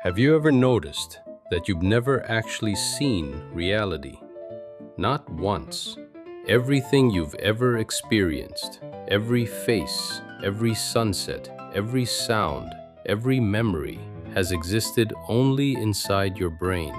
Have you ever noticed that you've never actually seen reality? Not once. Everything you've ever experienced, every face, every sunset, every sound, every memory has existed only inside your brain.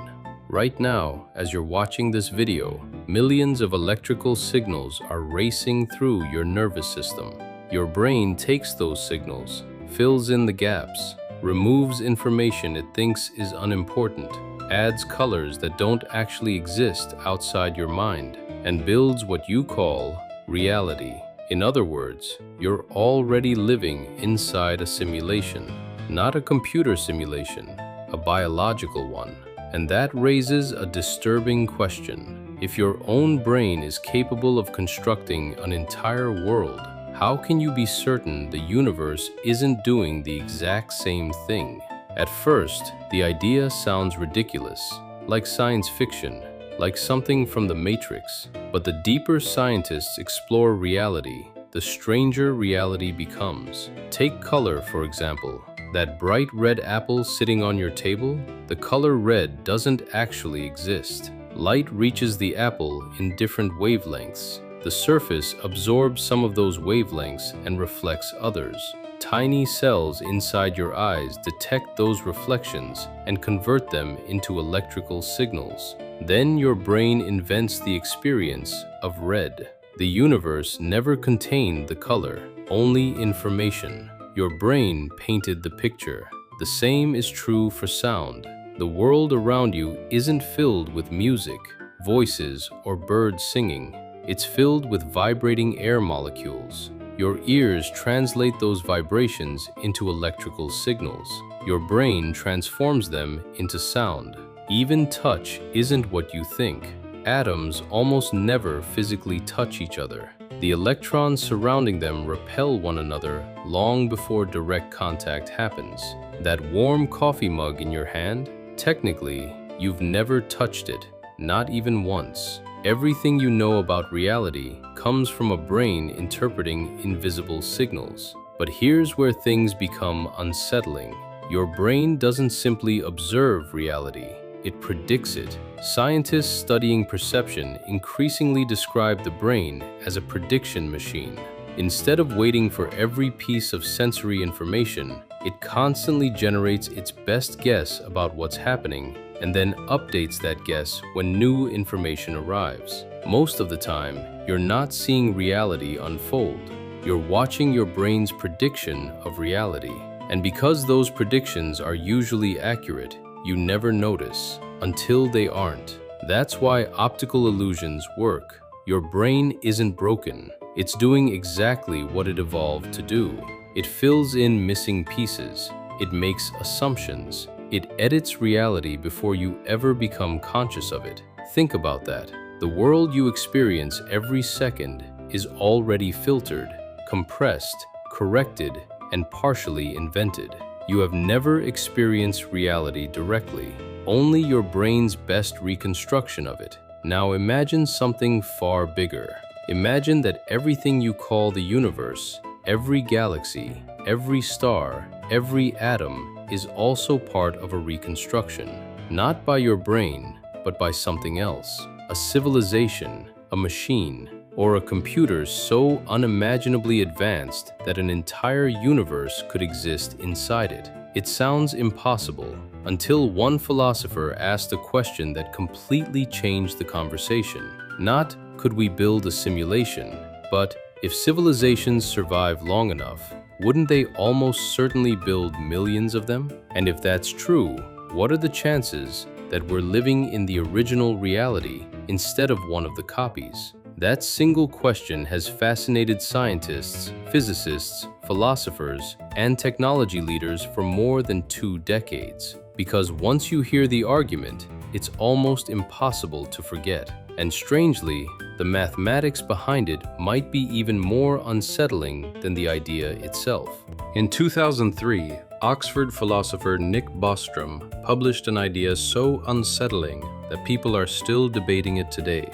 Right now, as you're watching this video, millions of electrical signals are racing through your nervous system. Your brain takes those signals, fills in the gaps, removes information it thinks is unimportant, adds colors that don't actually exist outside your mind, and builds what you call reality. In other words, you're already living inside a simulation, not a computer simulation, a biological one. And that raises a disturbing question. If your own brain is capable of constructing an entire world, how can you be certain the universe isn't doing the exact same thing? At first, the idea sounds ridiculous, like science fiction, like something from the Matrix. But the deeper scientists explore reality, the stranger reality becomes. Take color, for example. That bright red apple sitting on your table, the color red doesn't actually exist. Light reaches the apple in different wavelengths. The surface absorbs some of those wavelengths and reflects others. Tiny cells inside your eyes detect those reflections and convert them into electrical signals. Then your brain invents the experience of red. The universe never contained the color, only information. Your brain painted the picture. The same is true for sound. The world around you isn't filled with music, voices, or birds singing. It's filled with vibrating air molecules. Your ears translate those vibrations into electrical signals. Your brain transforms them into sound. Even touch isn't what you think. Atoms almost never physically touch each other. The electrons surrounding them repel one another long before direct contact happens. That warm coffee mug in your hand, technically, you've never touched it, not even once. Everything you know about reality comes from a brain interpreting invisible signals. But here's where things become unsettling. Your brain doesn't simply observe reality, it predicts it. Scientists studying perception increasingly describe the brain as a prediction machine. Instead of waiting for every piece of sensory information, it constantly generates its best guess about what's happening and then updates that guess when new information arrives. Most of the time, you're not seeing reality unfold. You're watching your brain's prediction of reality. And because those predictions are usually accurate, you never notice until they aren't. That's why optical illusions work. Your brain isn't broken. It's doing exactly what it evolved to do. It fills in missing pieces. It makes assumptions. It edits reality before you ever become conscious of it. Think about that. The world you experience every second is already filtered, compressed, corrected, and partially invented. You have never experienced reality directly, only your brain's best reconstruction of it. Now imagine something far bigger. Imagine that everything you call the universe, every galaxy, every star, every atom is also part of a reconstruction. Not by your brain, but by something else. A civilization, a machine, or a computer so unimaginably advanced that an entire universe could exist inside it. It sounds impossible until one philosopher asked a question that completely changed the conversation. Not, could we build a simulation, but if civilizations survive long enough, wouldn't they almost certainly build millions of them? And if that's true, what are the chances that we're living in the original reality instead of one of the copies? That single question has fascinated scientists, physicists, philosophers, and technology leaders for more than 2 decades. Because once you hear the argument, it's almost impossible to forget. And strangely, the mathematics behind it might be even more unsettling than the idea itself. In 2003, Oxford philosopher Nick Bostrom published an idea so unsettling that people are still debating it today.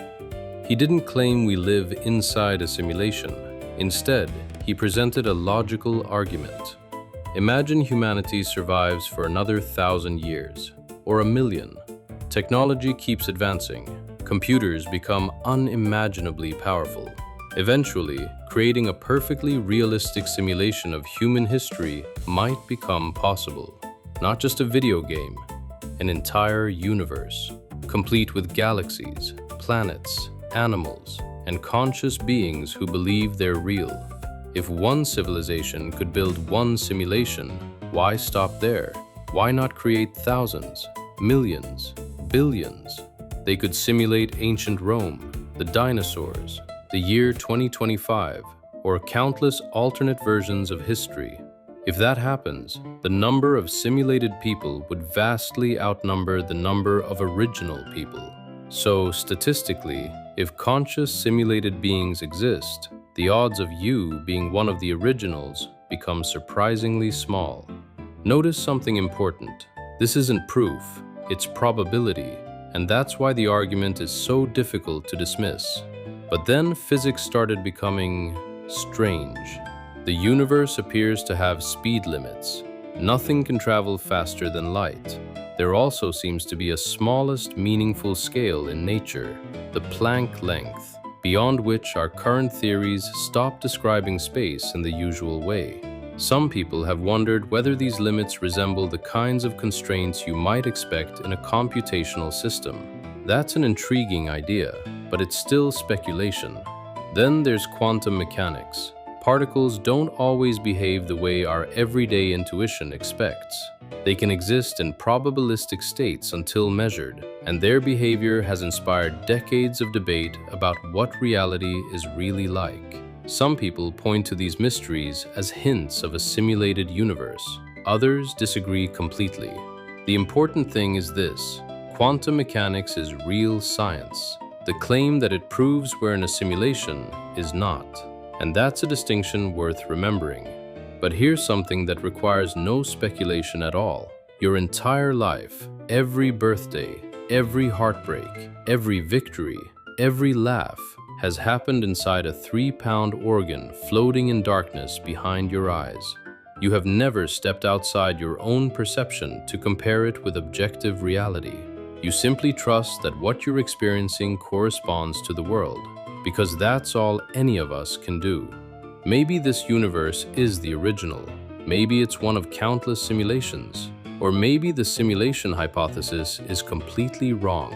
He didn't claim we live inside a simulation. Instead, he presented a logical argument. Imagine humanity survives for another 1,000 years, or 1,000,000. Technology keeps advancing. Computers become unimaginably powerful. Eventually, creating a perfectly realistic simulation of human history might become possible. Not just a video game, an entire universe, complete with galaxies, planets, animals, and conscious beings who believe they're real. If one civilization could build one simulation, why stop there? Why not create thousands, millions, billions? They could simulate ancient Rome, the dinosaurs, the year 2025, or countless alternate versions of history. If that happens, the number of simulated people would vastly outnumber the number of original people. So, statistically, if conscious simulated beings exist, the odds of you being one of the originals become surprisingly small. Notice something important. This isn't proof, it's probability, and that's why the argument is so difficult to dismiss. But then physics started becoming strange. The universe appears to have speed limits. Nothing can travel faster than light. There also seems to be a smallest meaningful scale in nature, the Planck length, beyond which our current theories stop describing space in the usual way. Some people have wondered whether these limits resemble the kinds of constraints you might expect in a computational system. That's an intriguing idea, but it's still speculation. Then there's quantum mechanics. Particles don't always behave the way our everyday intuition expects. They can exist in probabilistic states until measured, and their behavior has inspired decades of debate about what reality is really like. Some people point to these mysteries as hints of a simulated universe. Others disagree completely. The important thing is this: quantum mechanics is real science. The claim that it proves we're in a simulation is not, and that's a distinction worth remembering. But here's something that requires no speculation at all. Your entire life, every birthday, every heartbreak, every victory, every laugh has happened inside a 3-pound organ floating in darkness behind your eyes. You have never stepped outside your own perception to compare it with objective reality. You simply trust that what you're experiencing corresponds to the world, because that's all any of us can do. Maybe this universe is the original. Maybe it's one of countless simulations. Or maybe the simulation hypothesis is completely wrong.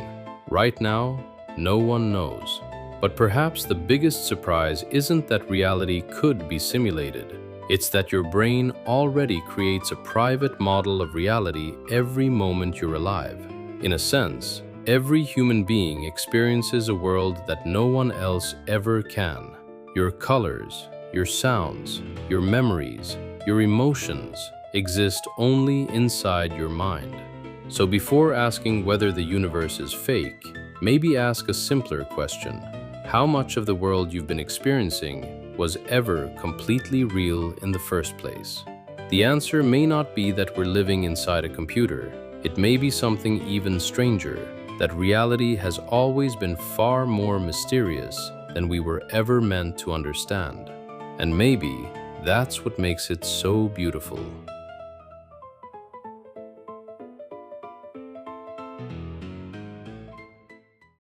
Right now, no one knows. But perhaps the biggest surprise isn't that reality could be simulated. It's that your brain already creates a private model of reality every moment you're alive. In a sense, every human being experiences a world that no one else ever can. Your colors, your sounds, your memories, your emotions exist only inside your mind. So before asking whether the universe is fake, maybe ask a simpler question. How much of the world you've been experiencing was ever completely real in the first place? The answer may not be that we're living inside a computer. It may be something even stranger, that reality has always been far more mysterious than we were ever meant to understand. And maybe that's what makes it so beautiful.